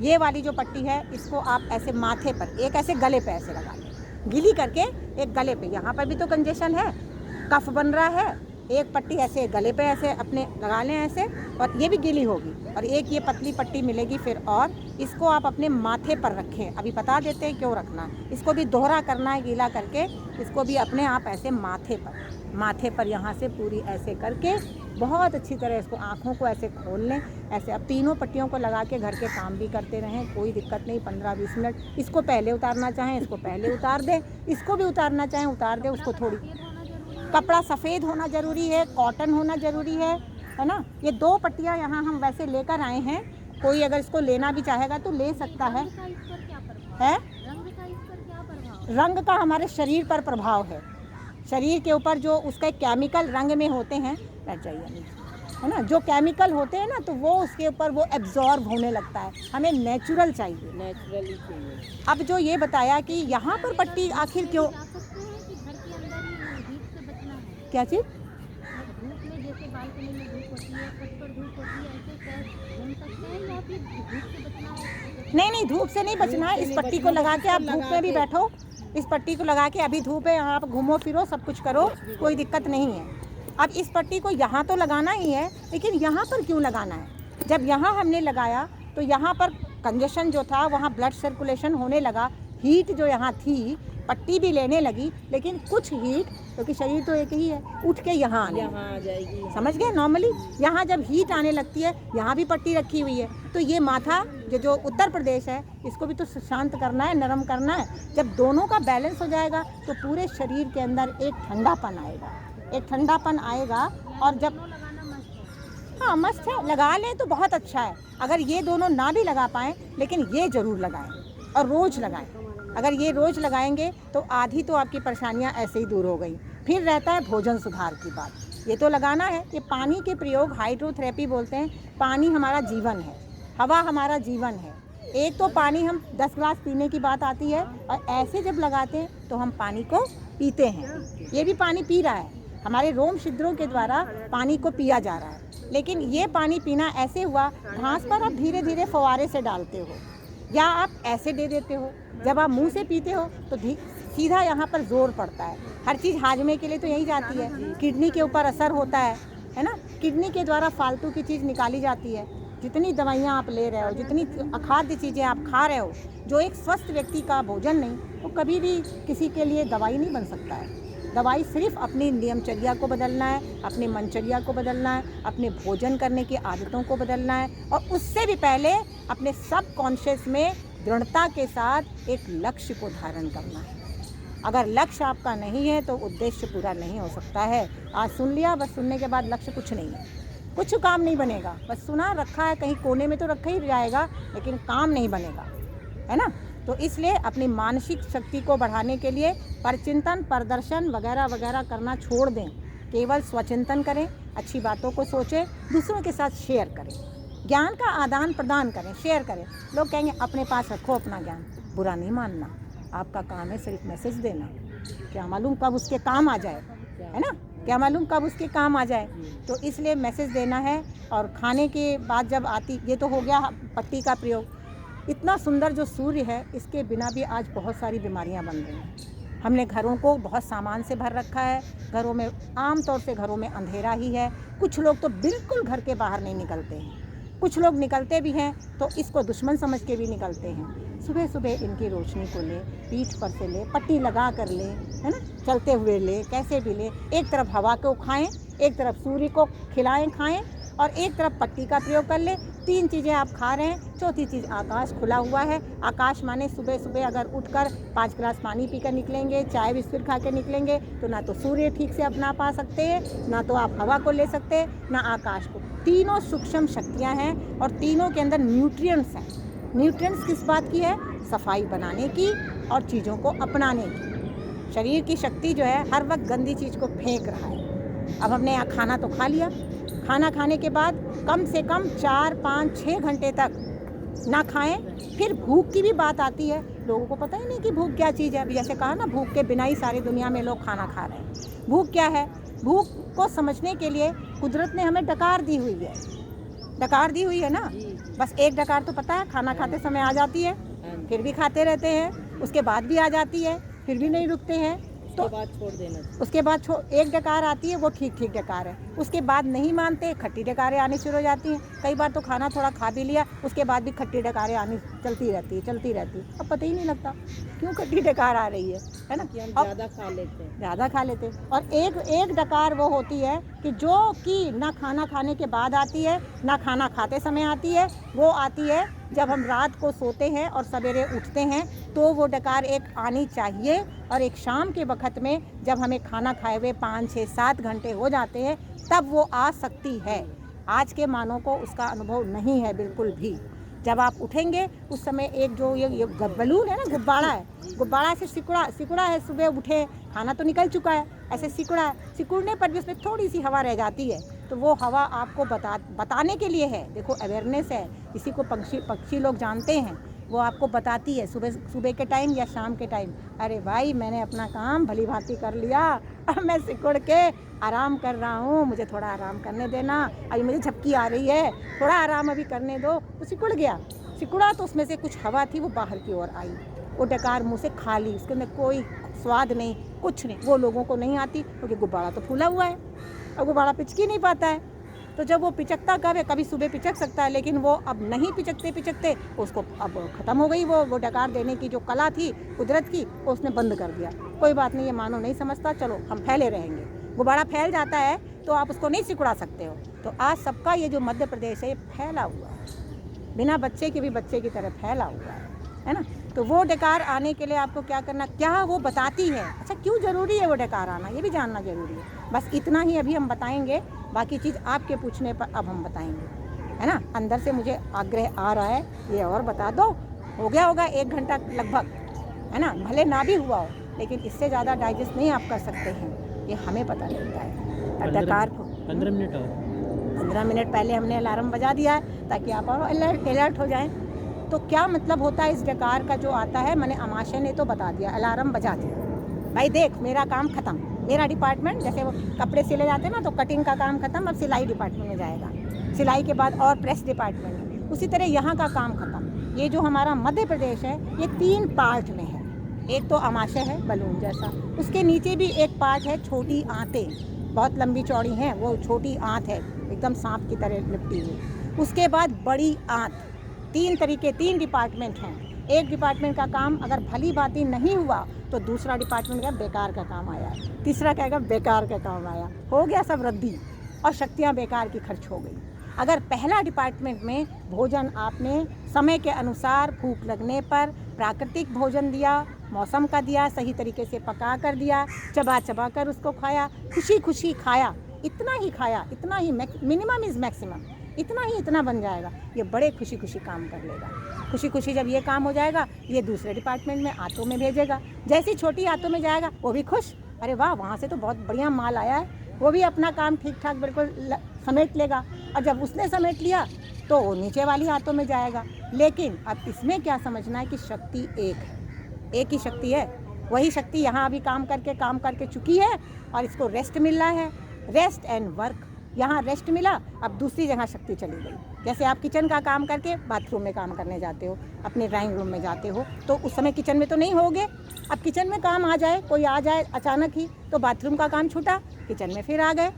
ये वाली जो पट्टी है इसको आप ऐसे माथे पर, एक ऐसे गले पे ऐसे लगा लें, गीली करके एक गले पे, यहाँ पर भी तो कंजेशन है, कफ बन रहा है, एक पट्टी ऐसे गले पे ऐसे अपने लगा लें ऐसे, और ये भी गीली होगी, और एक ये पतली पट्टी मिलेगी फिर, और इसको आप अपने माथे पर रखें। अभी बता देते हैं क्यों रखना है, इसको भी दोहरा करना है गीला करके, इसको भी अपने आप ऐसे माथे पर यहाँ से पूरी ऐसे करके बहुत अच्छी तरह इसको, आँखों को ऐसे खोल लें ऐसे। अब तीनों पट्टियों को लगा के घर के काम भी करते रहें, कोई दिक्कत नहीं, 15-20 मिनट। इसको पहले उतारना चाहें इसको पहले उतार दें, इसको भी उतारना चाहें उतार दें, उसको थोड़ी, कपड़ा सफ़ेद होना ज़रूरी है, कॉटन होना ज़रूरी है ना। ये 2 पट्टियाँ यहाँ हम वैसे लेकर आए हैं, कोई अगर इसको लेना भी चाहेगा तो ले सकता है। रंग का हमारे शरीर पर प्रभाव है, शरीर के ऊपर जो उसका केमिकल रंग में होते हैं, बैठ जाइए नहीं, है ना, जो केमिकल होते हैं ना, तो वो उसके ऊपर वो एब्जॉर्ब होने लगता है। हमें नेचुरल चाहिए, नेचुरली चाहिए। अब जो ये बताया कि यहाँ पर पट्टी आखिर क्यों, क्या चीज़, धूप में जैसे बालकनी में धूप होती है, छत पर धूप होती है, ऐसे घूम सकते हैं, या फिर धूप से बचना है? नहीं, धूप से नहीं बचना है। इस पट्टी को लगा के आप धूप में भी बैठो, इस पट्टी को लगा के अभी धूप है, आप घूमो फिरो, सब कुछ करो, कोई दिक्कत नहीं है। अब इस पट्टी को यहाँ तो लगाना ही है, लेकिन यहाँ पर क्यों लगाना है? जब यहाँ हमने लगाया तो यहाँ पर कंजेशन जो था, वहाँ ब्लड सर्कुलेशन होने लगा, हीट जो यहाँ थी पट्टी भी लेने लगी, लेकिन कुछ हीट, क्योंकि शरीर तो एक ही है, उठ के यहाँ आ जाएगी, समझ गए। नॉर्मली यहाँ जब हीट आने लगती है, यहाँ भी पट्टी रखी हुई है, तो ये माथा जो उत्तर प्रदेश है, इसको भी तो शांत करना है, नरम करना है। जब दोनों का बैलेंस हो जाएगा तो पूरे शरीर के अंदर एक ठंडापन आएगा, और जब, हाँ मस्त है, लगा लें तो बहुत अच्छा है। अगर ये दोनों ना भी लगा पाएँ, लेकिन ये ज़रूर लगाएं और रोज़ लगाएं। अगर ये रोज़ लगाएंगे तो आधी तो आपकी परेशानियां ऐसे ही दूर हो गई। फिर रहता है भोजन सुधार की बात, ये तो लगाना है। ये पानी के प्रयोग, हाइड्रोथेरेपी बोलते हैं। पानी हमारा जीवन है, हवा हमारा जीवन है। एक तो पानी हम 10 ग्लास पीने की बात आती है, और ऐसे जब लगाते हैं तो हम पानी को पीते हैं। ये भी पानी पी रहा है, हमारे रोम छिद्रों के द्वारा पानी को पिया जा रहा है। लेकिन ये पानी पीना ऐसे हुआ, घास पर आप धीरे धीरे फव्वारे से डालते हो, या आप ऐसे दे देते हो। जब आप मुंह से पीते हो तो सीधा यहाँ पर जोर पड़ता है। हर चीज़ हाजमे के लिए तो यही जाती है, किडनी के ऊपर असर होता है ना। किडनी के द्वारा फालतू की चीज़ निकाली जाती है। जितनी दवाइयाँ आप ले रहे हो, जितनी अखाद्य चीज़ें आप खा रहे हो, जो एक स्वस्थ व्यक्ति का भोजन नहीं, वो कभी भी किसी के लिए दवाई नहीं बन सकता है। दवाई सिर्फ अपनी नियमचर्या को बदलना है, अपनी मनचर्या को बदलना है, अपने भोजन करने की आदतों को बदलना है, और उससे भी पहले अपने सब कॉन्शियस में दृढ़ता के साथ एक लक्ष्य को धारण करना है। अगर लक्ष्य आपका नहीं है तो उद्देश्य पूरा नहीं हो सकता है। आज सुन लिया, बस सुनने के बाद लक्ष्य कुछ नहीं है, कुछ काम नहीं बनेगा। बस सुना रखा है, कहीं कोने में तो रखा ही जाएगा, लेकिन काम नहीं बनेगा, है ना। तो इसलिए अपनी मानसिक शक्ति को बढ़ाने के लिए परचिंतन, प्रदर्शन वगैरह वगैरह करना छोड़ दें। केवल स्वचिंतन करें, अच्छी बातों को सोचें, दूसरों के साथ शेयर करें, ज्ञान का आदान प्रदान करें, शेयर करें। लोग कहेंगे अपने पास रखो अपना ज्ञान, बुरा नहीं मानना, आपका काम है सिर्फ मैसेज देना। क्या मालूम कब उसके काम आ जाए, है ना, क्या मालूम कब उसके काम आ जाए। तो इसलिए मैसेज देना है। और खाने के बाद जब आती, ये तो हो गया पट्टी का प्रयोग। इतना सुंदर जो सूर्य है, इसके बिना भी आज बहुत सारी बीमारियां बन रही हैं। हमने घरों को बहुत सामान से भर रखा है, घरों में आम तौर से घरों में अंधेरा ही है। कुछ लोग तो बिल्कुल घर के बाहर नहीं निकलते हैं, कुछ लोग निकलते भी हैं तो इसको दुश्मन समझ के भी निकलते हैं। सुबह सुबह इनकी रोशनी को ले, पीठ पर से ले, पट्टी लगा कर ले, है ना, चलते हुए ले, कैसे भी ले। एक तरफ हवा को खाएं, एक तरफ सूर्य को खिलाएं खाएं, और एक तरफ पट्टी का प्रयोग कर ले। 3 चीज़ें आप खा रहे हैं। चौथी चीज़, आकाश खुला हुआ है। आकाश माने सुबह सुबह अगर उठकर 5 गिलास पानी पीकर निकलेंगे, चाय बिस्कुट खा के निकलेंगे, तो ना तो सूर्य ठीक से अपना पा सकते हैं, ना तो आप हवा को ले सकते हैं, ना आकाश को। तीनों सूक्ष्म शक्तियाँ हैं, और तीनों के अंदर न्यूट्रिएंट्स हैं। न्यूट्रिएंट्स किस बात की है? सफाई बनाने की और चीज़ों को अपनाने की। शरीर की शक्ति जो है हर वक्त गंदी चीज़ को फेंक रहा है। अब हमने यहाँ खाना तो खा लिया, खाना खाने के बाद कम से कम 4, 5, 6 घंटे तक ना खाएं। फिर भूख की भी बात आती है, लोगों को पता ही नहीं कि भूख क्या चीज़ है। अभी जैसे कहा ना, भूख के बिना ही सारी दुनिया में लोग खाना खा रहे हैं। भूख क्या है? भूख को समझने के लिए कुदरत ने हमें डकार दी हुई है, डकार दी हुई है ना। बस एक डकार तो पता है, खाना खाते समय आ जाती है, फिर भी खाते रहते हैं, उसके बाद भी आ जाती है, फिर भी नहीं रुकते हैं। तो बाद छोड़ देना, उसके बाद एक डकार आती है, वो ठीक ठीक डकार है। उसके बाद नहीं मानते, खट्टी डकारें आनी शुरू हो जाती हैं। कई बार तो खाना थोड़ा खा भी लिया, उसके बाद भी खट्टी डकारें आनी चलती रहती है। अब पता ही नहीं लगता क्यों खट्टी डकार आ रही है ना। कि हम ज़्यादा खा लेते हैं। और एक डकार वो होती है कि जो कि ना खाना खाने के बाद आती है, ना खाना खाते समय आती है। वो आती है जब हम रात को सोते हैं और सवेरे उठते हैं, तो वो डकार एक आनी चाहिए। और एक शाम के वक्त में जब हमें खाना खाए हुए 5, 6, 7 घंटे हो जाते हैं, तब वो आ सकती है। आज के मानव को उसका अनुभव नहीं है बिल्कुल भी। जब आप उठेंगे उस समय एक जो ये बलून है ना, गुब्बारा है, गुब्बारा से सिकुड़ा है। सुबह उठे, खाना तो निकल चुका है, ऐसे सिकुड़ने पर भी उसमें थोड़ी सी हवा रह जाती है। तो वो हवा आपको बताने के लिए है। देखो, अवेयरनेस है, इसी को पक्षी लोग जानते हैं। वो आपको बताती है सुबह के टाइम या शाम के टाइम, अरे भाई मैंने अपना काम भली भांति कर लिया, अब मैं सिकुड़ के आराम कर रहा हूँ, मुझे थोड़ा आराम करने देना, अभी मुझे झपकी आ रही है, थोड़ा आराम अभी करने दो। तो सिकुड़ा तो उसमें से कुछ हवा थी, वो बाहर की ओर आई। वो डकार मुँह से खाली, उसके अंदर कोई स्वाद नहीं, कुछ नहीं। वो लोगों को नहीं आती क्योंकि गुब्बारा तो फूला हुआ है और गुब्बारा पिचकी नहीं पाता है। तो जब वो पिचकता कभी सुबह पिचक सकता है, लेकिन वो अब नहीं पिचकते उसको अब ख़त्म हो गई वो डकार देने की जो कला थी कुदरत की, वो उसने बंद कर दिया। कोई बात नहीं, ये मानो नहीं समझता, चलो हम फैले रहेंगे। गुब्बारा फैल जाता है तो आप उसको नहीं सिकुड़ा सकते हो। तो आज सबका ये जो मध्य प्रदेश है, ये फैला हुआ है, बिना बच्चे के भी बच्चे की तरह फैला हुआ है ना। तो वो डकार आने के लिए आपको क्या करना, क्या वो बताती है। अच्छा, क्यों ज़रूरी है वो डकार आना, ये भी जानना ज़रूरी है। बस इतना ही अभी हम बताएंगे, बाकी चीज़ आपके पूछने पर अब हम बताएंगे, है ना। अंदर से मुझे आग्रह आ रहा है, ये और बता दो। हो गया होगा 1 घंटा लगभग, है ना, भले ना भी हुआ हो, लेकिन इससे ज़्यादा डाइजेस्ट नहीं आप कर सकते हैं, ये हमें पता चलता है। डकार को 15 मिनट और 15 मिनट पहले हमने अलार्म बजा दिया है ताकि आप और अलर्ट हो जाएं। तो क्या मतलब होता है इस डकार का जो आता है, मैंने अमाशय ने तो बता दिया, अलार्म बजा दिया, भाई देख मेरा काम ख़त्म। मेरा डिपार्टमेंट, जैसे वो कपड़े सिले जाते हैं ना, तो कटिंग का काम ख़त्म, अब सिलाई डिपार्टमेंट में जाएगा, सिलाई के बाद और प्रेस डिपार्टमेंट में। उसी तरह यहाँ का काम ख़त्म। ये जो हमारा मध्य प्रदेश है, ये 3 पार्ट में है। एक तो अमाशय है बलून जैसा, उसके नीचे भी एक पार्ट है, छोटी आंतें बहुत लंबी चौड़ी हैं, वो छोटी आंत है एकदम सांप की तरह लिपटी हुई। उसके बाद बड़ी आंत। 3 डिपार्टमेंट हैं। एक डिपार्टमेंट का काम अगर भली भांति नहीं हुआ तो दूसरा डिपार्टमेंट का बेकार का काम आया, तीसरा कहेगा बेकार का काम आया, हो गया सब रद्दी और शक्तियाँ बेकार की खर्च हो गई। अगर पहला डिपार्टमेंट में भोजन आपने समय के अनुसार भूख लगने पर प्राकृतिक भोजन दिया, मौसम का दिया, सही तरीके से पका कर दिया, चबा कर उसको खाया, खुशी खाया, इतना ही खाया, इतना ही, मिनिमम इज़ मैक्सिमम, इतना बन जाएगा, ये बड़े खुशी काम कर लेगा। खुशी जब ये काम हो जाएगा, ये दूसरे डिपार्टमेंट में आंतों में भेजेगा। जैसी छोटी आंतों में जाएगा वो भी खुश, अरे वाह वहाँ से तो बहुत बढ़िया माल आया है, वो भी अपना काम ठीक ठाक बिल्कुल समेट लेगा। और जब उसने समेट लिया तो वो नीचे वाली आंतों में जाएगा। लेकिन अब इसमें क्या समझना है कि शक्ति एक है, एक ही शक्ति है। वही शक्ति यहाँ अभी काम करके चुकी है और इसको रेस्ट मिल रहा है, रेस्ट एंड वर्क। यहाँ रेस्ट मिला, अब दूसरी जगह शक्ति चली गई। जैसे आप किचन का काम करके बाथरूम में काम करने जाते हो, अपने ड्राइंग रूम में जाते हो, तो उस समय किचन में तो नहीं होगे। अब किचन में काम आ जाए, कोई आ जाए अचानक ही, तो बाथरूम का काम छूटा, किचन में फिर आ गए,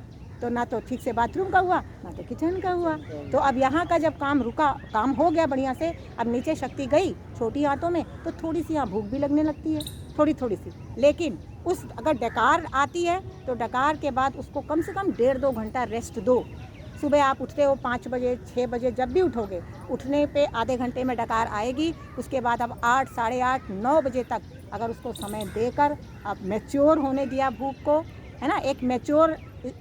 तो ना तो ठीक से बाथरूम का हुआ ना तो किचन का हुआ। तो अब यहाँ का जब काम रुका, काम हो गया बढ़िया से, अब नीचे शक्ति गई छोटी हाथों में, तो थोड़ी सी यहाँ भूख भी लगने लगती है, थोड़ी सी। लेकिन उस अगर डकार आती है तो डकार के बाद उसको कम से कम 1.5-2 घंटा रेस्ट दो। सुबह आप उठते हो 5 बजे 6 बजे, जब भी उठोगे, उठने पे आधे घंटे में डकार आएगी। उसके बाद अब 8, साढ़े 8, 9 बजे तक अगर उसको समय देकर आप मैच्योर होने दिया भूख को, है ना। एक मैच्योर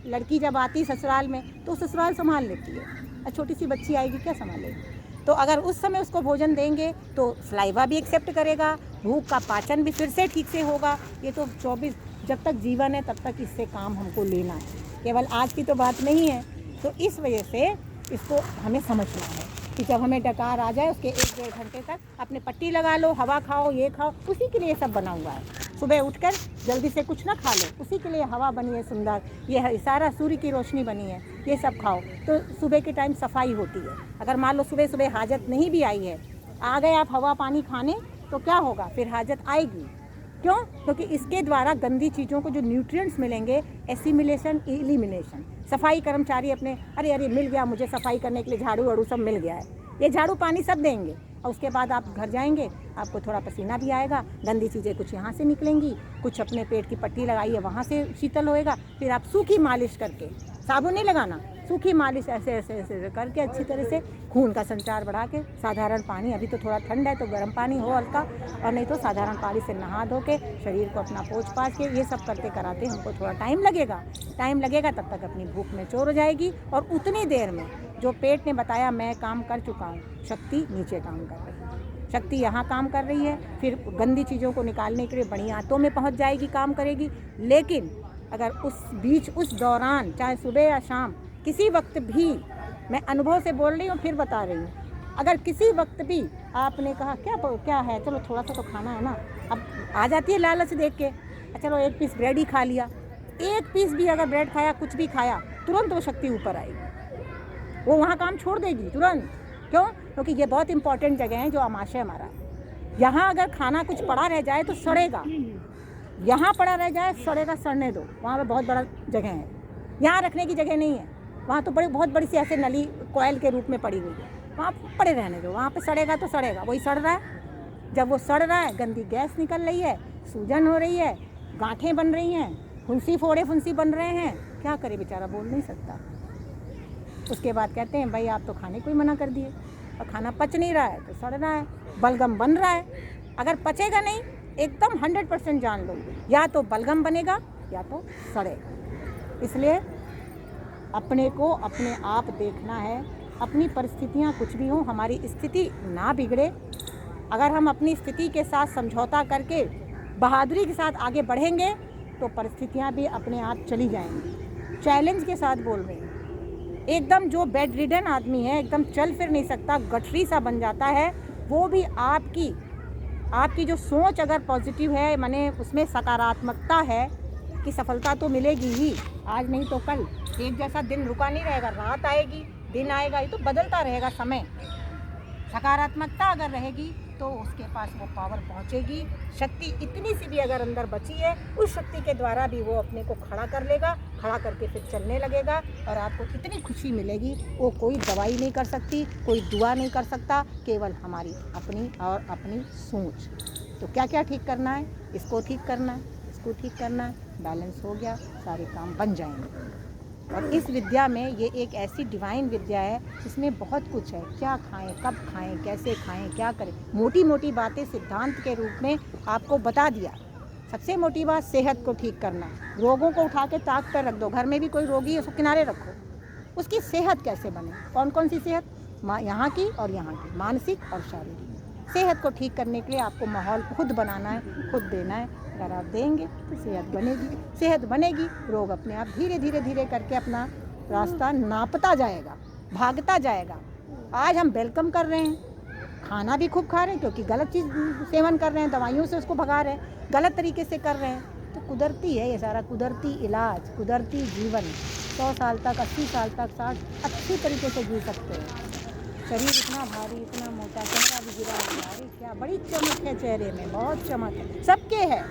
लड़की जब आती है ससुराल में तो ससुराल संभाल लेती है, और छोटी सी बच्ची आएगी क्या संभालेगी। तो अगर उस समय उसको भोजन देंगे तो सलाइवा भी एक्सेप्ट करेगा, भूख का पाचन भी फिर से ठीक से होगा। ये तो 24 जब तक जीवन है तब तक इससे काम हमको लेना है, केवल आज की तो बात नहीं है। तो इस वजह से इसको हमें समझना है कि जब हमें डकार आ जाए उसके 1-1.5 घंटे तक अपने पट्टी लगा लो, हवा खाओ, ये खाओ, उसी के लिए सब बना हुआ है। सुबह उठकर जल्दी से कुछ ना खा लो, उसी के लिए हवा बनी है सुंदर, ये सारा सूर्य की रोशनी बनी है, ये सब खाओ। तो सुबह के टाइम सफाई होती है। अगर मान लो सुबह सुबह हाजत नहीं भी आई है, आ गए आप हवा पानी खाने, तो क्या होगा, फिर हाजत आएगी। क्यों? क्योंकि इसके द्वारा गंदी चीज़ों को जो न्यूट्रिएंट्स मिलेंगे, एसिमिलेशन एलिमिनेशन। सफाई कर्मचारी अपने अरे मिल गया मुझे सफाई करने के लिए, झाड़ू वाड़ू सब मिल गया है, ये झाड़ू पानी सब देंगे, और उसके बाद आप घर जाएंगे, आपको थोड़ा पसीना भी आएगा, गंदी चीज़ें कुछ यहाँ से निकलेंगी, कुछ अपने पेट की पट्टी लगाइए वहाँ से शीतल होएगा। फिर आप सूखी मालिश करके, साबुन नहीं लगाना, सूखी मालिश ऐसे ऐसे ऐसे करके अच्छी तरह से खून का संचार बढ़ा के, साधारण पानी, अभी तो थोड़ा ठंड है तो गर्म पानी हो हल्का, और नहीं तो साधारण पानी से नहा धो के शरीर को अपना पोंछ पाछ के, ये सब करते कराते हमको थोड़ा टाइम लगेगा, तब तक अपनी भूख में चोर हो जाएगी। और उतनी देर में जो पेट ने बताया मैं काम कर चुका हूँ, शक्ति नीचे काम कर रही है, शक्ति यहाँ काम कर रही है, फिर गंदी चीज़ों को निकालने के लिए बड़ी आंतों में पहुँच जाएगी, काम करेगी। लेकिन अगर उस बीच, उस दौरान, चाहे सुबह या शाम, किसी वक्त भी, मैं अनुभव से बोल रही हूँ, फिर बता रही हूँ, अगर किसी वक्त भी आपने कहा क्या है, चलो थोड़ा सा तो खाना है ना, अब आ जाती है लालच देख के, चलो एक पीस ब्रेड ही खा लिया, एक पीस भी अगर ब्रेड खाया, कुछ भी खाया, तुरंत वो शक्ति ऊपर आएगी, वो वहाँ काम छोड़ देगी तुरंत। क्यों? क्योंकि ये बहुत इंपॉर्टेंट जगह है जो आमाशय हमारा, यहाँ अगर खाना कुछ पड़ा रह जाए तो सड़ेगा, यहाँ पड़ा रह जाए सड़ेगा, सड़ने दो, वहाँ पे बहुत बड़ा जगह है, यहाँ रखने की जगह नहीं है, वहाँ तो बहुत बड़ी सी ऐसे नली कोयल के रूप में पड़ी हुई है, वहाँ पड़े रहने दो, वहाँ पे सड़ेगा तो सड़ेगा, वही सड़ रहा है। जब वो सड़ रहा है, गंदी गैस निकल रही है, सूजन हो रही है, गांठें बन रही हैं, फुंसी बन रहे हैं, क्या करे बेचारा, बोल नहीं सकता। उसके बाद कहते हैं भाई आप तो खाने को ही मना कर दिए, और खाना पच नहीं रहा है तो सड़ रहा है, बलगम बन रहा है। अगर पचेगा नहीं, एकदम 100% जान लो, या तो बलगम बनेगा या तो सड़ेगा। इसलिए अपने को अपने आप देखना है, अपनी परिस्थितियाँ कुछ भी हों, हमारी स्थिति ना बिगड़े। अगर हम अपनी स्थिति के साथ समझौता करके बहादुरी के साथ आगे बढ़ेंगे तो परिस्थितियाँ भी अपने आप चली जाएंगी। चैलेंज के साथ बोल रहे हैं, एकदम जो बेड रिडन आदमी है, एकदम चल फिर नहीं सकता, गठरी सा बन जाता है, वो भी आपकी जो सोच अगर पॉजिटिव है, माने उसमें सकारात्मकता है कि सफलता तो मिलेगी ही, आज नहीं तो कल। एक जैसा दिन रुका नहीं रहेगा, रात आएगी, दिन आएगा, ये तो बदलता रहेगा समय। सकारात्मकता अगर रहेगी तो उसके पास वो पावर पहुंचेगी। शक्ति इतनी सी भी अगर अंदर बची है, उस शक्ति के द्वारा भी वो अपने को खड़ा कर लेगा, खड़ा करके फिर चलने लगेगा, और आपको इतनी खुशी मिलेगी, वो कोई दवाई नहीं कर सकती, कोई दुआ नहीं कर सकता, केवल हमारी अपनी और अपनी सोच। तो क्या क्या ठीक करना है, इसको ठीक करना है, इसको ठीक करना है, बैलेंस हो गया, सारे काम बन जाएंगे। और इस विद्या में ये एक ऐसी डिवाइन विद्या है जिसमें बहुत कुछ है, क्या खाएं, कब खाएं, कैसे खाएं, क्या करें, मोटी मोटी बातें सिद्धांत के रूप में आपको बता दिया। सबसे मोटी बात सेहत को ठीक करना, रोगों को उठा के ताक पर रख दो, घर में भी कोई रोगी है उसको किनारे रखो, उसकी सेहत कैसे बने, कौन कौन सी सेहत, यहाँ की और यहाँ की, मानसिक और शारीरिक। सेहत को ठीक करने के लिए आपको माहौल खुद बनाना है, खुद देना है। अगर आप देंगे तो सेहत बनेगी, रोग अपने आप धीरे धीरे करके अपना रास्ता नापता जाएगा, भागता जाएगा। आज हम वेलकम कर रहे हैं, खाना भी खूब खा रहे हैं क्योंकि गलत चीज़ सेवन कर रहे हैं, दवाइयों से उसको भगा रहे हैं, गलत तरीके से कर रहे हैं। तो कुदरती है ये सारा, कुदरती इलाज, कुदरती जीवन। 100 साल तक, 80 साल तक, 60 अच्छी तरीके से जी सकते हैं। शरीर इतना भारी, इतना मोटा, चेहरा भी गिरा हुआ है, क्या बड़ी चमक है चेहरे में, बहुत चमक है, सबके है,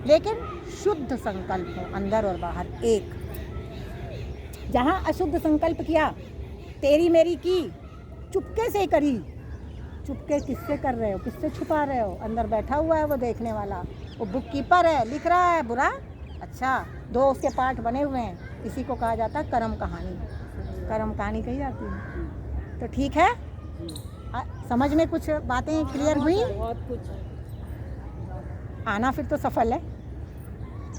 लेकिन शुद्ध संकल्प हो अंदर और बाहर एक। जहाँ अशुद्ध संकल्प किया, तेरी मेरी की, चुपके से करी, चुपके किससे कर रहे हो, किससे छुपा रहे हो, अंदर बैठा हुआ है वो देखने वाला, वो बुक कीपर है, लिख रहा है बुरा, अच्छा 2 उसके पार्ट बने हुए हैं। इसी को कहा जाता है कर्म कहानी कही जाती है। तो ठीक है, समझ में कुछ बातें क्लियर हुई, बहुत कुछ आना फिर तो सफल है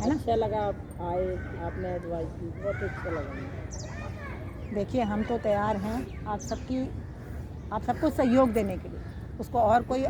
ना। अच्छा लगा आप आए, आपने एडवाइस दी, बहुत अच्छा लगा। देखिए हम तो तैयार हैं आप सबको सहयोग देने के लिए, उसको और कोई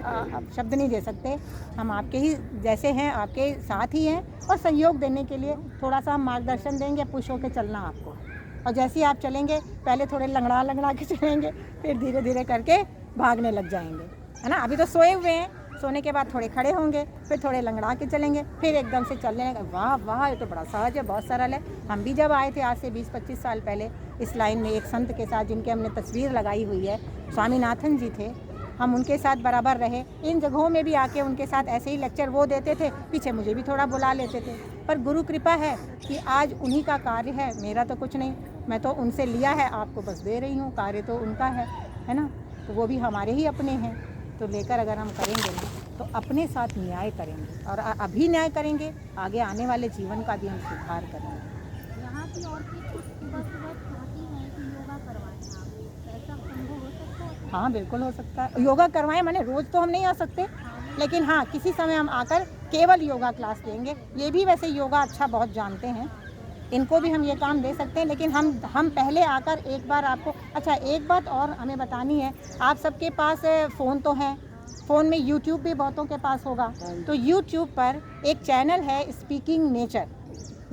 शब्द नहीं दे सकते। हम आपके ही जैसे हैं, आपके साथ ही हैं, और सहयोग देने के लिए थोड़ा सा हम मार्गदर्शन देंगे, पुश होकर चलना आपको। और जैसे ही आप चलेंगे, पहले थोड़े लंगड़ा के चलेंगे, फिर धीरे धीरे करके भागने लग जाएंगे, है ना। अभी तो सोए हुए हैं, सोने के बाद थोड़े खड़े होंगे, फिर थोड़े लंगड़ा के चलेंगे, फिर एकदम से चलने लगे। वाह वाह, ये तो बड़ा सहज है, बहुत सरल है। हम भी जब आए थे आज से 20-25 साल पहले इस लाइन में एक संत के साथ, जिनके हमने तस्वीर लगाई हुई है, स्वामीनाथन जी थे, हम उनके साथ बराबर रहे। इन जगहों में भी आके उनके साथ ऐसे ही लेक्चर वो देते थे, पीछे मुझे भी थोड़ा बुला लेते थे। पर गुरु कृपा है कि आज उन्हीं का कार्य है, मेरा तो कुछ नहीं, मैं तो उनसे लिया है, आपको बस दे रही हूँ, कार्य तो उनका है ना। तो वो भी हमारे ही अपने हैं, तो लेकर अगर हम करेंगे ना तो अपने साथ न्याय करेंगे, और अभी न्याय करेंगे, आगे आने वाले जीवन का भी हम सुधार करेंगे। यहाँ की औरतें कुछ सुबह चाहती हैं कि योगा करवाएं आप, ऐसा संभव हो सकता है? हाँ बिल्कुल हो सकता है, योगा करवाएं, माने रोज़ तो हम नहीं आ सकते, लेकिन हाँ किसी समय हम आकर केवल योगा क्लास देंगे। ये भी वैसे योगा अच्छा बहुत जानते हैं, इनको भी हम ये काम दे सकते हैं, लेकिन हम पहले आकर एक बार आपको। अच्छा, एक बात और हमें बतानी है, आप सबके पास फ़ोन तो है, फ़ोन में यूट्यूब भी बहुतों के पास होगा, तो यूट्यूब पर एक चैनल है स्पीकिंग नेचर,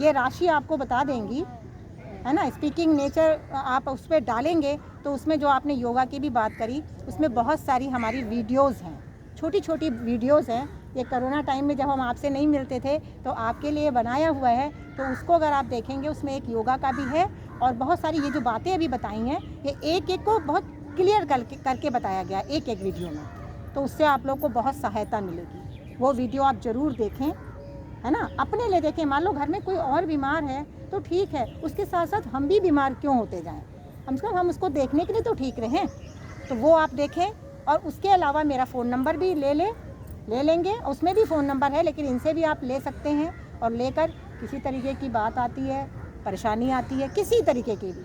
ये राशि आपको बता देंगी, है ना। स्पीकिंग नेचर आप उस पर डालेंगे तो उसमें जो आपने योगा की भी बात करी, उसमें बहुत सारी हमारी वीडियोज़ हैं, छोटी छोटी वीडियोज़ हैं। ये कोरोना टाइम में जब हम आपसे नहीं मिलते थे तो आपके लिए बनाया हुआ है, तो उसको अगर आप देखेंगे उसमें एक योगा का भी है, और बहुत सारी ये जो बातें अभी बताई हैं, ये एक एक को बहुत क्लियर करके बताया गया एक एक वीडियो में, तो उससे आप लोग को बहुत सहायता मिलेगी। वो वीडियो आप ज़रूर देखें, है ना, अपने लिए देखें। मान लो घर में कोई और बीमार है तो ठीक है, उसके साथ साथ हम भी बीमार क्यों होते जाएं, कम से कम हम उसको देखने के लिए तो ठीक रहें। तो वो आप देखें, और उसके अलावा मेरा फ़ोन नंबर भी ले लेंगे, उसमें भी फ़ोन नंबर है, लेकिन इनसे भी आप ले सकते हैं, और लेकर किसी तरीके की बात आती है, परेशानी आती है, किसी तरीके की भी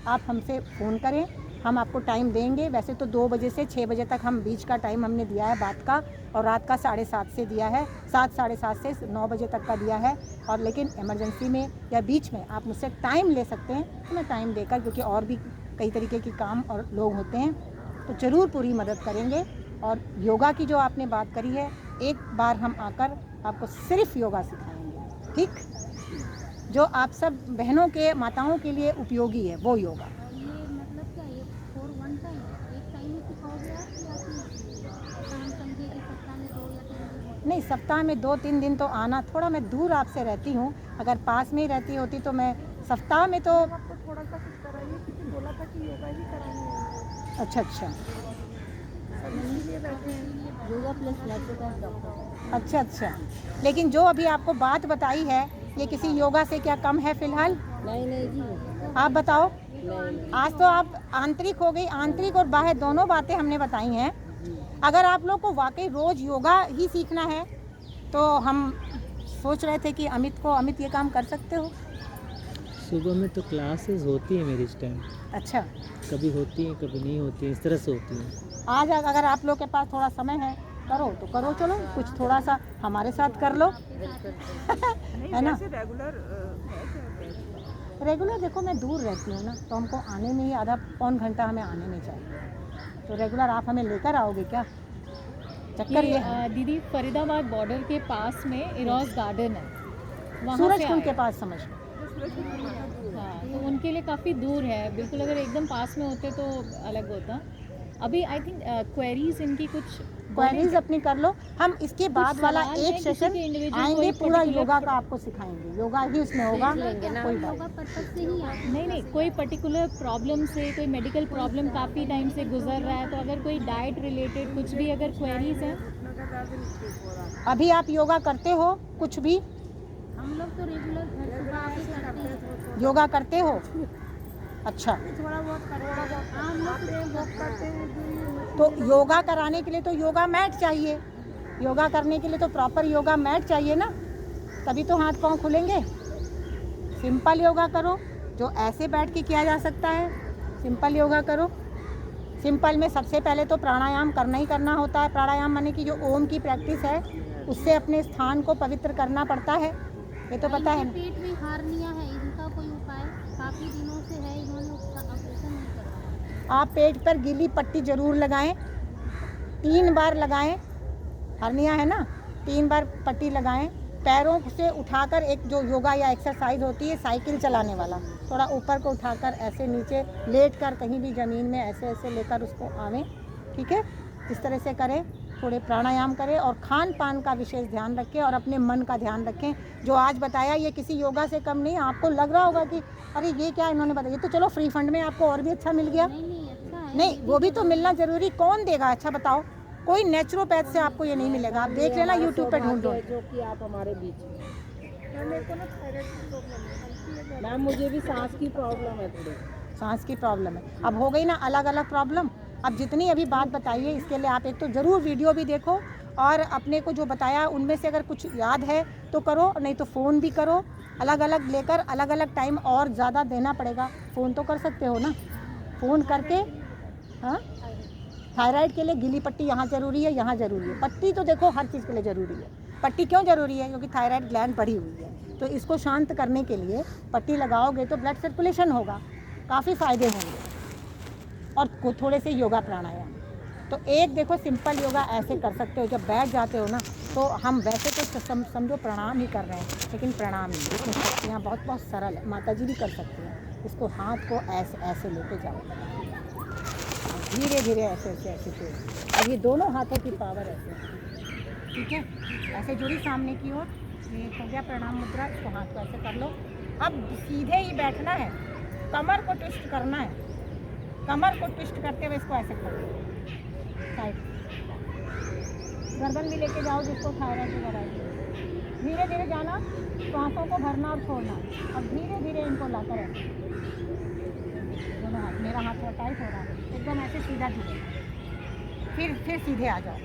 आप हमसे फ़ोन करें, हम आपको टाइम देंगे। वैसे तो 2 बजे से 6 बजे तक हम बीच का टाइम हमने दिया है बात का, और रात का 7:30 से दिया है, 7-7:30 से 9 बजे तक का दिया है। और लेकिन इमरजेंसी में या बीच में आप मुझसे टाइम ले सकते हैं, तो मैं टाइम देकर, क्योंकि और भी कई तरीके के काम और लोग होते हैं, तो ज़रूर पूरी मदद करेंगे। और योगा की जो आपने बात करी है, एक बार हम आकर आपको सिर्फ योगा सिखाएंगे, ठीक, जो आप सब बहनों के, माताओं के लिए उपयोगी है, वो योगा। ये मतलब क्या, ये फॉर वन टाइम, एक टाइम में सिखाओगे आप, या फिर ऐसा हम समझे कि सप्ताह में 2 या 3 दिन? नहीं, सप्ताह में 2-3 दिन तो आना, थोड़ा मैं दूर आपसे रहती हूँ, अगर पास में ही रहती होती तो मैं सप्ताह में तो। आपको थोड़ा सा कुछ कराइए, क्योंकि बोला था कि योगा ही कराएंगे। अच्छा, इसीलिए बैठे हैं। Yoga plus naturopath doctor. अच्छा, लेकिन जो अभी आपको बात बताई है, ये किसी योगा से क्या कम है फिलहाल? नहीं जी, आप बताओ। नहीं। आज तो आप आंतरिक हो गई, आंतरिक और बाहर दोनों बातें हमने बताई हैं। अगर आप लोग को वाकई रोज़ योगा ही सीखना है, तो हम सोच रहे थे कि अमित ये काम कर सकते हो। सुबह में तो क्लासेस होती है मेरी इस टाइम, अच्छा, कभी होती हैं कभी नहीं होती हैं, इस तरह से होती हैं। आज अगर आप लोग के पास थोड़ा समय है, करो तो करो, चलो कुछ थोड़ा सा हमारे साथ कर लो। है ना। रेगुलर देखो, मैं दूर रहती हूँ ना, तो हमको आने में ही आधा पौन घंटा हमें आने में चाहिए, तो रेगुलर आप हमें लेकर आओगे क्या? चक्कर ये है, दीदी फरीदाबाद बॉर्डर के पास में इरोज गार्डन है, वहाँ सूरज से कुंड के आए। पास समझ लो। हाँ, तो उनके लिए काफ़ी दूर है, बिल्कुल अगर एकदम पास में होते तो अलग होता। अभी आई थिंक क्वेरीज इनकी कुछ क्वेरीज अपनी कर लो, हम इसके बाद वाला सवाल एक है, सेशन किसी के individual आएंगे, कोई पूरा particular योगा का आपको सिखाएंगे, योगा ही उसमें होगा, कोई बात योगा पर्पज से ही आप नहीं कोई पर्टिकुलर प्रॉब्लम से, कोई मेडिकल प्रॉब्लम काफ़ी टाइम से गुजर रहा है, तो अगर कोई डाइट रिलेटेड कुछ भी अगर क्वेरीज हैं। अभी आप योगा करते हो कुछ भी? हम लोग तो रेगुलर घर सुबह आके करते हैं। योगा करते हो? अच्छा, थोड़ा बहुत हम लोग करते हैं। तो योगा कराने के लिए तो योगा मैट चाहिए, योगा करने के लिए तो प्रॉपर योगा मैट चाहिए ना, तभी तो हाथ पांव खुलेंगे। सिंपल योगा करो, जो ऐसे बैठ के किया जा सकता है, सिंपल योगा करो। सिंपल में सबसे पहले तो प्राणायाम करना ही करना होता है। प्राणायाम माने कि जो ओम की प्रैक्टिस है, उससे अपने स्थान को पवित्र करना पड़ता है, ये तो पता है ना। पेट में हार्निया है, इनका कोई उपाय? काफी दिनों से है, इन्होंने उसका ऑपरेशन नहीं करवाया। आप पेट पर गीली पट्टी जरूर लगाएं, 3 बार लगाएं, हर्निया है ना, 3 बार पट्टी लगाएं। पैरों से उठाकर, एक जो योगा या एक्सरसाइज होती है साइकिल चलाने वाला, थोड़ा ऊपर को उठाकर ऐसे नीचे लेट कर कहीं भी ज़मीन में ऐसे ऐसे लेकर उसको आवें, ठीक है, इस तरह से करें। थोड़े प्राणायाम करें और खान पान का विशेष ध्यान रखें और अपने मन का ध्यान रखें। जो आज बताया ये किसी योगा से कम नहीं। आपको लग रहा होगा कि अरे ये क्या इन्होंने बताया, तो चलो फ्री फंड में आपको और भी अच्छा मिल गया। नहीं अच्छा है। नहीं, वो भी तो मिलना जरूरी, कौन देगा अच्छा बताओ? कोई नेचुरोपैथ से आपको ये नहीं मिलेगा। आप देख लेना यूट्यूब पे ढूंढो। है जो कि आप हमारे बीच में। मेरे को ना थायराइड की प्रॉब्लम है, हल्की है मैम मुझे भी सांस की प्रॉब्लम है थोड़ी। सांस की प्रॉब्लम है। अब हो गई ना अलग अलग प्रॉब्लम। अब जितनी अभी बात बताइए इसके लिए आप एक तो ज़रूर वीडियो भी देखो और अपने को जो बताया उनमें से अगर कुछ याद है तो करो, नहीं तो फ़ोन भी करो। अलग अलग लेकर अलग अलग टाइम और ज़्यादा देना पड़ेगा। फ़ोन तो कर सकते हो ना, फ़ोन करके। हाँ, थायराइड के लिए गीली पट्टी यहाँ ज़रूरी है, यहाँ ज़रूरी है। पट्टी तो देखो हर चीज़ के लिए ज़रूरी है। पट्टी क्यों ज़रूरी है? क्योंकि थायराइड ग्लैंड बढ़ी हुई है, तो इसको शांत करने के लिए पट्टी लगाओगे तो ब्लड सर्कुलेशन होगा, काफ़ी फ़ायदे होंगे। और थोड़े से योगा प्राणायाम। तो एक देखो सिंपल योगा ऐसे कर सकते हो, जब बैठ जाते हो ना तो हम वैसे तो समझो प्रणाम ही कर रहे हैं, लेकिन प्रणाम नहीं, इसमें शक्तियाँ बहुत बहुत सरल है। माता जी भी कर सकती हैं। इसको हाथ को ऐसे ऐसे लेके जाओ, धीरे धीरे ऐसे ऐसे ऐसे से। अब ये दोनों हाथों की पावर ऐसे, ठीक है, ऐसे जुड़ी सामने की ओर। ये हो गया प्रणाम मुद्रा। इसको हाथ को ऐसे कर लो। अब सीधे ही बैठना है, कमर को ट्विस्ट करना है। कमर को ट्विस्ट करते हुए इसको ऐसे कर दो साइड। गर्दन भी लेके जाओ जिसको थायराइड वगैरह है। धीरे धीरे जाना, सांसों को भरना और छोड़ना। अब धीरे धीरे इनको लाकर ऐसे दोनों हाथ। मेरा हाथ थोड़ा टाइट हो रहा है, एकदम ऐसे सीधा धीरे। फिर सीधे आ जाओ।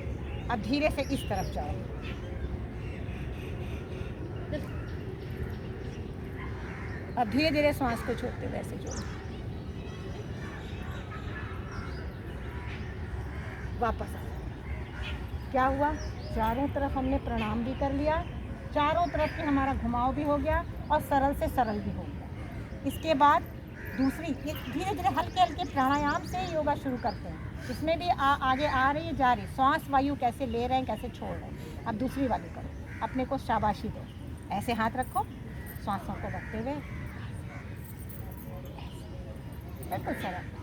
अब धीरे से इस तरफ जाओ। अब धीरे धीरे सांस को छोड़ते हुए ऐसे जोड़ो। वापस आ। क्या हुआ? चारों तरफ हमने प्रणाम भी कर लिया, चारों तरफ के हमारा घुमाव भी हो गया और सरल से सरल भी हो गया। इसके बाद दूसरी धीरे धीरे हल्के हल्के प्राणायाम से योगा शुरू करते हैं। इसमें भी आगे आ रही है जा रही, श्वास वायु कैसे ले रहे हैं कैसे छोड़ रहे हैं। अब दूसरी वाली करो, अपने को शाबाशी दो। ऐसे हाथ रखो, श्वासों को रखते हुए बिल्कुल सरल।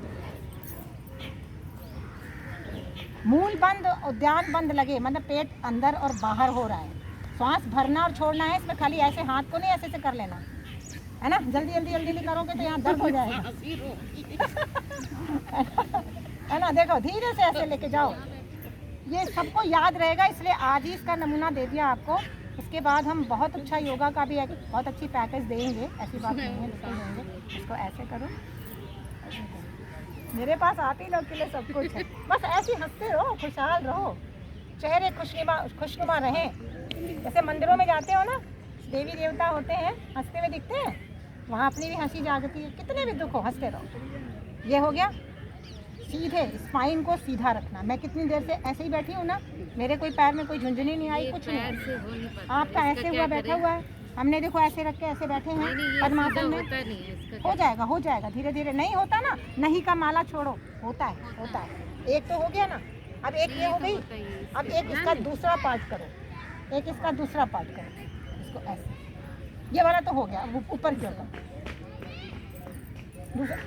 मूल बंद, उद्यान बंद लगे, मतलब पेट अंदर और बाहर हो रहा है। श्वास भरना और छोड़ना है। इसमें खाली ऐसे हाथ को नहीं ऐसे कर लेना है ना। जल्दी जल्दी जल्दी जल्दी करोगे तो यहाँ दर्द हो जाएगा है ना। देखो धीरे से ऐसे लेके जाओ। ये सबको याद रहेगा, इसलिए आज ही इसका नमूना दे दिया आपको। उसके बाद हम बहुत अच्छा योगा का भी एक बहुत अच्छी पैकेज देंगे, ऐसी बात नहीं है, बिल्कुल देंगे। इसको ऐसे करो। मेरे पास आप ही लोग के लिए सब कुछ है। बस ऐसे हंसते रहो, खुशहाल रहो, चेहरे खुशनुमा रहें। जैसे मंदिरों में जाते हो ना, देवी देवता होते हैं, हंसते हुए दिखते हैं, वहाँ अपनी भी हंसी जागती है। कितने भी दुख हो, हंसते रहो। ये हो गया। सीधे स्पाइन को सीधा रखना। मैं कितनी देर से ऐसे ही बैठी हूँ ना, मेरे कोई पैर में कोई झुंझुनी नहीं आई, कुछ नहीं। आपका ऐसे हुआ बैठा हुआ है, हमने देखो ऐसे रख के ऐसे बैठे हैं पद्मासन में। हो जाएगा हो जाएगा, धीरे धीरे। नहीं होता ना, नहीं का माला छोड़ो, होता है होता है। एक तो हो गया ना, अब एक ये हो गई। अब एक इसका दूसरा पार्ट करो, एक इसका दूसरा पार्ट करो। इसको ऐसे, ये वाला तो हो गया। अब ऊपर की ओर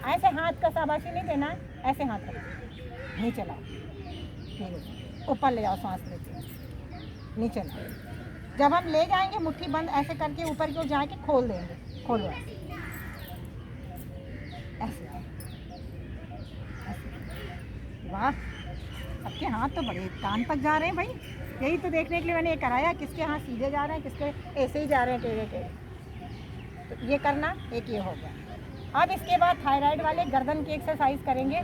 ऐसे हाथ का शाबाशी नहीं देना है, ऐसे हाथ करो, नीचे लाओ, ऊपर ले जाओ, सांस लेते नीचे लाओ। जब हम ले जाएंगे मुट्ठी बंद ऐसे करके ऊपर की ओर जाके खोल देंगे। खोलो ऐसे ऐसे ऐसे। वाह, सबके हाथ तो बड़े कान तक जा रहे हैं भाई। यही तो देखने के लिए मैंने ये कराया, किसके हाथ सीधे जा रहे हैं, किसके ऐसे ही जा रहे हैं टेढ़े टेढ़े। तो ये करना, एक ये हो गया। अब इसके बाद थायराइड वाले गर्दन की एक्सरसाइज करेंगे।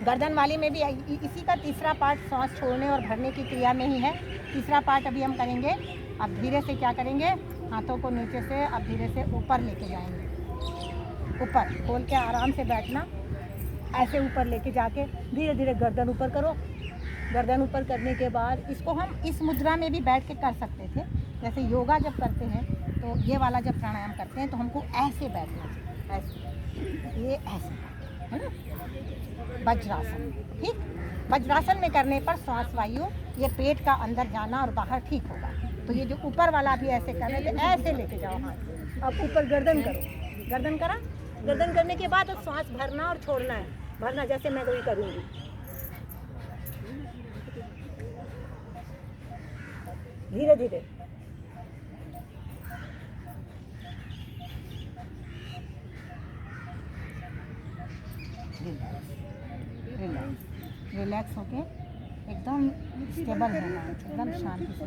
गर्दन वाली में भी इसी का तीसरा पार्ट सांस छोड़ने और भरने की क्रिया में ही है। तीसरा पार्ट अभी हम करेंगे। अब धीरे से क्या करेंगे, हाथों को नीचे से अब धीरे से ऊपर लेके जाएंगे। ऊपर खोल के आराम से बैठना, ऐसे ऊपर लेके जाके धीरे धीरे गर्दन ऊपर करो। गर्दन ऊपर करने के बाद इसको हम इस मुद्रा में भी बैठ के कर सकते थे। जैसे योगा जब करते हैं तो ये वाला जब प्राणायाम करते हैं तो हमको ऐसे बैठना चाहिए, ऐसे, ये ऐसे है ना, वज्रासन। ठीक, वज्रासन में करने पर श्वास वायु ये पेट का अंदर जाना और बाहर ठीक होगा। तो ये जो ऊपर वाला भी ऐसे कर रहे थे, ऐसे लेके जाओ हाथ। अब ऊपर गर्दन करो, गर्दन करा। गर्दन करने के बाद अब श्वास भरना और छोड़ना है। भरना जैसे मैं वही करूँगी, धीरे धीरे। रिलैक्स होके एकदम स्टेबल रहना है, एकदम शांति से।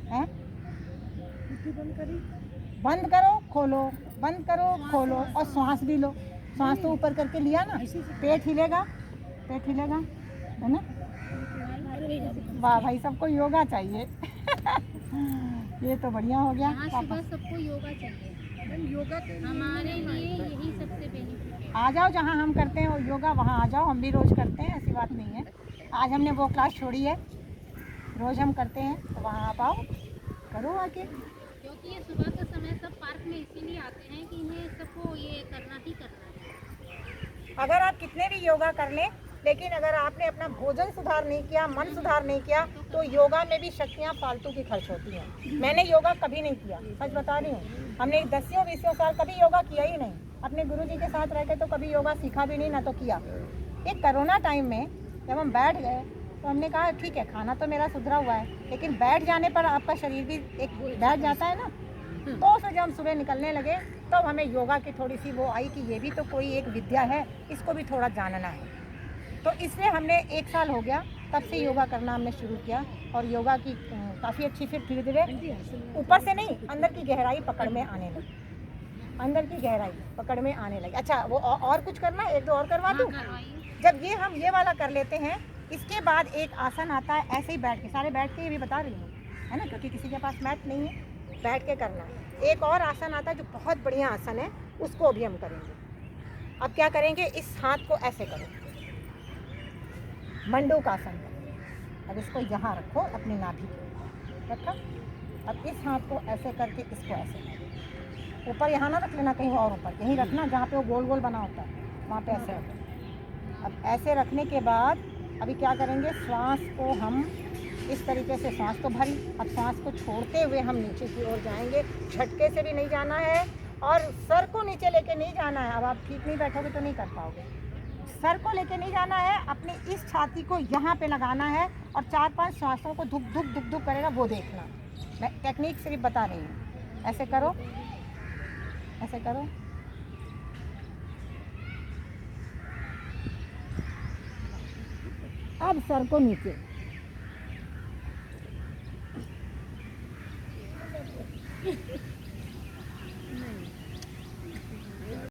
हैं? बंद करो खोलो, बंद करो खोलो, और श्वास भी लो। श्वास तो ऊपर करके लिया ना, पेट हिलेगा, पेट हिलेगा, है ना। वाह भाई, सबको योगा चाहिए। ये तो बढ़िया हो गया। यहाँ सुबह सबको योगा चाहिए, योगा हमारे लिए यही सबसे बेनिफिट है। आ जाओ जहाँ हम करते हैं वो योगा, वहाँ आ जाओ, हम भी रोज़ करते हैं, ऐसी बात नहीं है। आज हमने वो क्लास छोड़ी है, रोज़ हम करते हैं, तो वहाँ आप आओ, करो आके। क्योंकि ये सुबह का समय सब पार्क में इसीलिए आते हैं कि इन्हें सबको ये करना ही करना है। अगर आप कितने भी योगा कर लें, लेकिन अगर आपने अपना भोजन सुधार नहीं किया, मन सुधार नहीं किया, तो योगा में भी शक्तियाँ फालतू की खर्च होती हैं। मैंने योगा कभी नहीं किया, सच बता रही हूँ। हमने 10-20 साल कभी योगा किया ही नहीं। अपने गुरुजी के साथ रह के तो कभी योगा सीखा भी नहीं, ना तो किया। एक कोरोना टाइम में जब हम बैठ गए तो हमने कहा ठीक है, खाना तो मेरा सुधरा हुआ है, लेकिन बैठ जाने पर आपका शरीर भी एक बैठ जाता है ना। तो फिर जब हम सुबह निकलने लगे तब तो हमें योगा की थोड़ी सी वो आई कि ये भी तो कोई एक विद्या है, इसको भी थोड़ा जानना है। तो इसलिए हमने 1 साल हो गया, तब से योगा करना हमने शुरू किया, और योगा की काफ़ी अच्छी फिर धीरे धीरे ऊपर से नहीं, अंदर की गहराई पकड़ में आने लगी, अंदर की गहराई पकड़ में आने लगी। अच्छा, वो और कुछ करना, 1-2 और करवा दूँ? जब ये हम ये वाला कर लेते हैं, इसके बाद एक आसन आता है, ऐसे ही बैठ के, सारे बैठ के ये भी बता रही हूँ, है ना, क्योंकि किसी के पास मैट नहीं है, बैठ के करना है। एक और आसन आता है जो बहुत बढ़िया आसन है, उसको अभी हम करेंगे। अब क्या करेंगे, इस हाथ को ऐसे करो, मंडूक आसन करो। अब इसको यहाँ रखो, अपनी नाभि पे रखा। अब इस हाथ को ऐसे करके इसको ऐसे करो, ऊपर यहाँ ना रख लेना, कहीं और ऊपर, यहीं रखना जहाँ पे वो गोल गोल बना होता है, वहाँ पे ऐसे रखो। अब ऐसे रखने के बाद अभी क्या करेंगे, श्वास को हम इस तरीके से, श्वास तो भरी, अब श्वास को छोड़ते हुए हम नीचे की ओर जाएंगे। झटके से भी नहीं जाना है, और सर को नीचे लेके नहीं जाना है। अब आप ठीक नहीं बैठोगे तो नहीं कर पाओगे। सर को लेके नहीं जाना है, अपनी इस छाती को यहाँ पे लगाना है, और 4-5 श्वासों को धुक धुक धुक धुक करेगा, वो देखना। मैं टेक्निक सिर्फ बता रही हूँ। ऐसे करो, ऐसे करो, अब सर को नीचे,